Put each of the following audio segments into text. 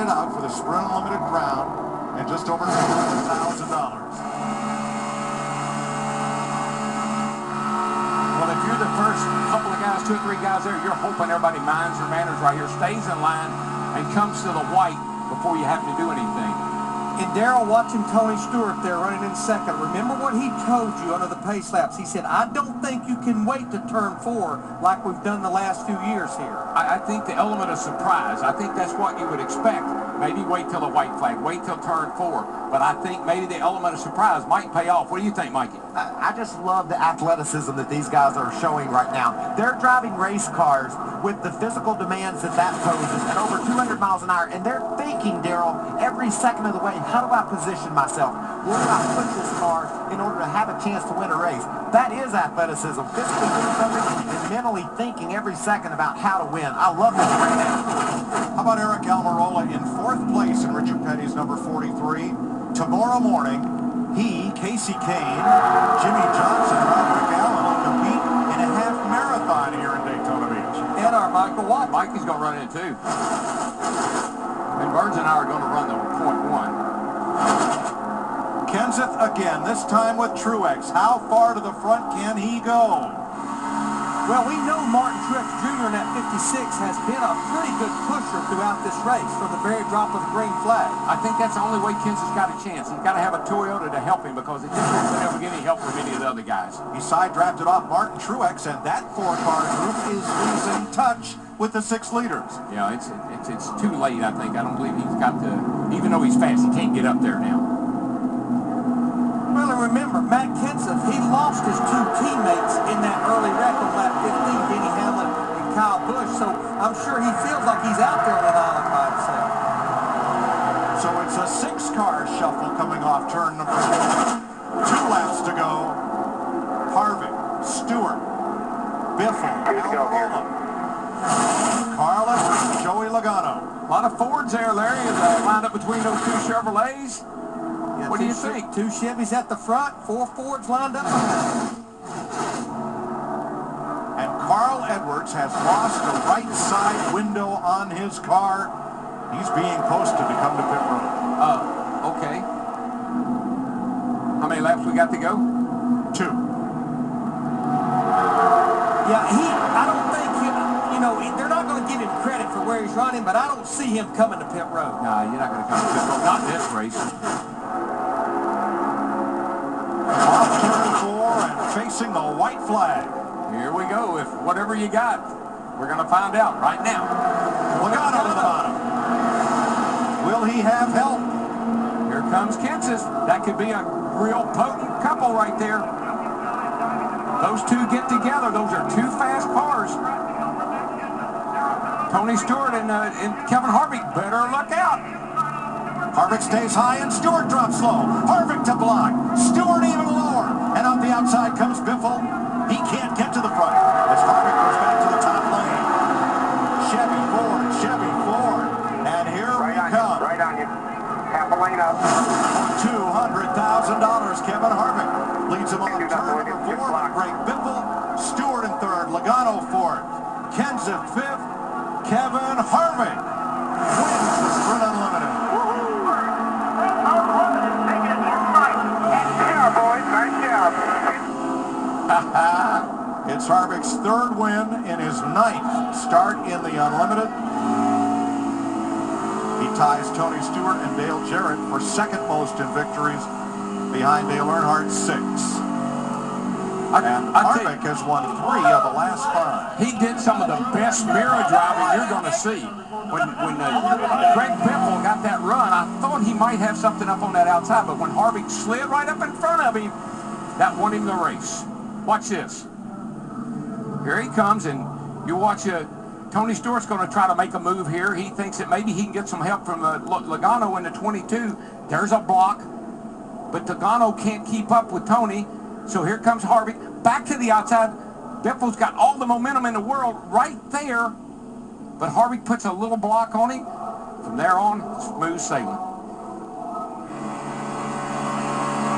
it out for the Sprint Unlimited crown and just over $200,000. Well, if you're the first couple of guys, 2 or 3 guys there, you're hoping everybody minds their manners right here, stays in line, and comes to the white before you have to do anything. And Darrell, watching Tony Stewart there running in second, remember what he told you under the pace laps. He said, I don't think you can wait to turn 4 like we've done the last few years here. I think the element of surprise, I think that's what you would expect. Maybe wait till the white flag, wait till turn 4. But I think maybe the element of surprise might pay off. What do you think, Mikey? I just love the athleticism that these guys are showing right now. They're driving race cars with the physical demands that poses at over 200 miles an hour, and they're thinking, Darrell, every second of the way, how do I position myself? Where do I put this car in order to have a chance to win a race? That is athleticism, physically doing something and mentally thinking every second about how to win. I love this right now. How about Eric Almirola in 4th place in Richard Petty's number 43? Tomorrow morning, he, Casey Kane, Jimmy Johnson, Harvick Allen will compete in a half marathon here in Daytona Beach. And our Michael Watt. Mikey's going to run in too. And Burns and I are going to run the .1. Kenseth again, this time with Truex. How far to the front can he go? Well, we know Martin Truex Jr. in that 56 has been a pretty good pusher throughout this race from the very drop of the green flag. I think that's the only way Kenseth's got a chance. He's got to have a Toyota to help him because it just doesn't ever get any help from any of the other guys. He side drafted off Martin Truex, and that 4-car group is losing touch with the 6 leaders. Yeah, it's too late, I think. I don't believe he's got to, even though he's fast, he can't get up there now. Well, and remember, Matt Kenseth, he lost his 2 teammates in that early wreck on lap 15, Denny Hamlin and Kyle Busch, so I'm sure he feels like he's out there on an island by himself. So it's a 6-car shuffle coming off turn number 4. 2 laps to go. Harvick, Stewart, Biffle, Almirola, Carl Edwards, Joey Logano. A lot of Fords there, Larry, as lined up between those 2 Chevrolets. Yeah, what do you think? 2 Chevys at the front, 4 Fords lined up behind. And Carl Edwards has lost the right side window on his car. He's being posted to come to pit road. Okay. How many laps we got to go? 2. Yeah, I don't think, they're not going to give him credit for where he's running, but I don't see him coming to pit road. No, you're not going to come to pit road. Not in this race. Off turn 4 and facing the white flag. Here we go. If whatever you got, we're going to find out right now. Logano to the bottom. Will he have help? Here comes Kenseth. That could be a real potent couple right there. Those 2 get together. Those are 2 fast cars. Tony Stewart and Kevin Harvick better look out. Harvick stays high and Stewart drops low. Harvick to block. Stewart even lower. And up the outside comes Biffle. He can't get to the front as Harvick goes back to the top lane. Chevy Ford. And here we come. Right on you. Half a lane up. $200,000 Kevin Harvick leads him on turn number 4. Greg Biffle. Stewart in 3rd. Logano 4th. Kenseth 5th. Kevin Harvick wins the Sprint Unlimited. It's Harvick's 3rd win in his 9th start in the Unlimited. He ties Tony Stewart and Dale Jarrett for 2nd most in victories behind Dale Earnhardt's 6. And Harvick has won 3 of the last 5. He did some of the best mirror driving you're going to see. When Greg Biffle got that run, I thought he might have something up on that outside, but when Harvick slid right up in front of him, that won him the race. Watch this. Here he comes, and you watch Tony Stewart's going to try to make a move here. He thinks that maybe he can get some help from Logano in the 22. There's a block, but Logano can't keep up with Tony. So here comes Harvick back to the outside. Biffle's got all the momentum in the world right there, but Harvick puts a little block on him. From there on, smooth sailing.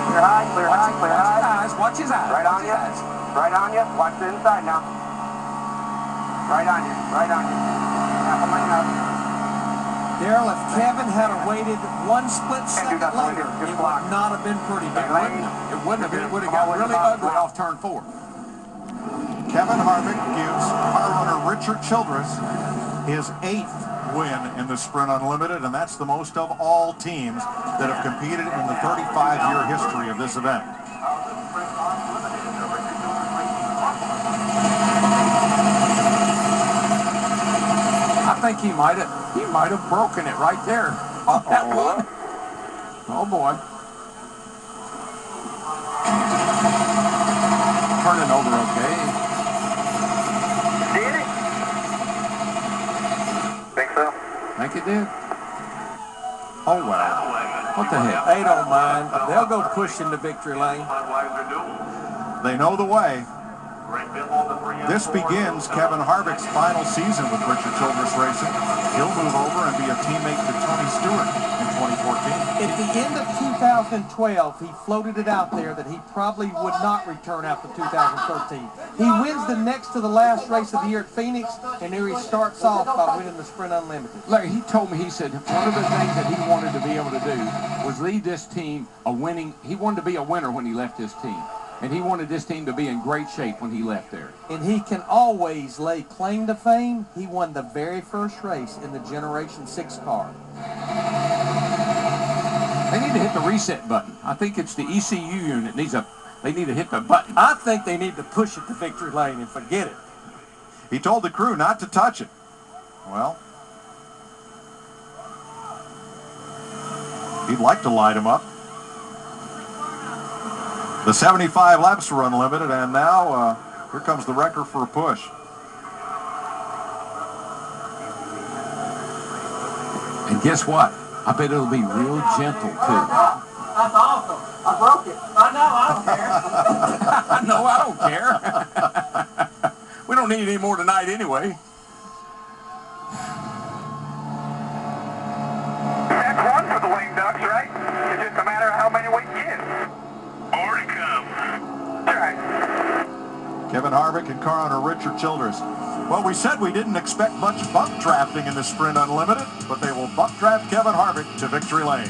Clear high, clear high, clear high. Watch his eyes. Right on you. Right on you. Watch the inside now. Right on you. Right on you. Half a lane up. Daryl, if Kevin had waited one split second later, it would not have been pretty bad. It wouldn't have been. It would have got really ugly off turn 4. Kevin Harvick gives car owner Richard Childress his 8th win in the Sprint Unlimited, and that's the most of all teams that have competed in the 35-year history of this event. I think he might have broken it right there. That one. Oh boy. Turning over okay. Did it? Think so? Think it did. Oh, well. What the heck? They don't mind. They'll go pushing the victory lane. They know the way. This begins Kevin Harvick's final season with Richard Childress Racing. He'll move over and be a teammate to Tony Stewart in 2014. At the end of 2012, he floated it out there that he probably would not return after 2013. He wins the next to the last race of the year at Phoenix, and there he starts off by winning the Sprint Unlimited. Larry, he told me, he said one of the things that he wanted to be able to do was lead this team a winning. He wanted to be a winner when he left his team. And he wanted this team to be in great shape when he left there. And he can always lay claim to fame. He won the very first race in the Generation 6 car. They need to hit the reset button. I think it's the ECU unit they need to hit the button. I think they need to push it to victory lane and forget it. He told the crew not to touch it. Well, he'd like to light him up. The 75 laps were unlimited, and now here comes the wrecker for a push. And guess what? I bet it'll be real gentle, too. That's awesome. I broke it. I know. I don't care. No, I don't care. We don't need any more tonight anyway. That's one for the lame ducks, right? It's just a matter of how many we get. More to come. That's right. Kevin Harvick and car owner Richard Childress. Well, we said we didn't expect much buck drafting in the Sprint Unlimited, but they will buck draft Kevin Harvick to victory lane.